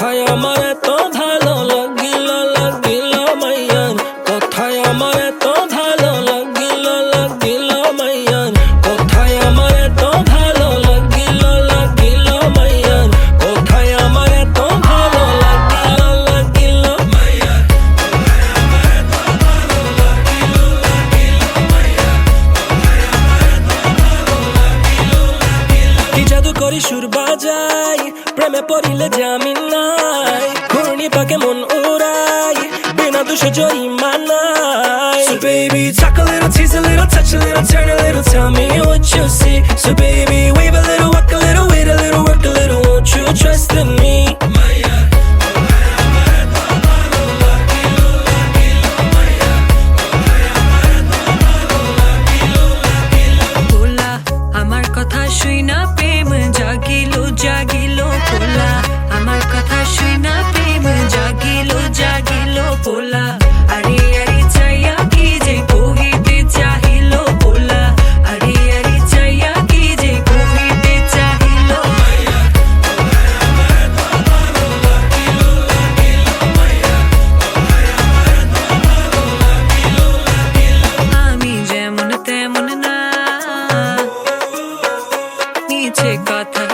কথায় আমার এত ভালো লাগিল লাগিল মাইয়ার, কথায় আমার এত ভালো লাগিল লাগিল মাইয়ার, কথায় আমার এত ভালো লাগিল লাগিল মাইয়ার, কথায় আমার এত ভালো লাগিল লাগিল মাইয়ার, কথায় আমার এত ভালো লাগিল লাগিল মাইয়ার, কথায় আমার এত ভালো লাগিল লাগিল। কি জাদু করি সুর বাজাই, প্রেমে পড়িলে জামিন নাই, ঘূর্ণি পাকে মন উড়াই, বিনা দোষে জরিমানাই। So baby, talk a little, tease a little, touch a little, turn a little, tell me what you see. So baby, wave a little, walk a little, wait a little, work a little, won't you trust in me? পোলা আমার কথা শুই না প্রেম জাগিল জাগিল, পোলা আমার কথা শুই না প্রেম জাগিল জাগিল, পোলা আরে আরে চাইয়া কি যে কহিতে চাহিল, পোলা আরে আরে চাইয়া কি যে কহিতে চাহিল। আমি যেমন তেমন না, মিছে কথা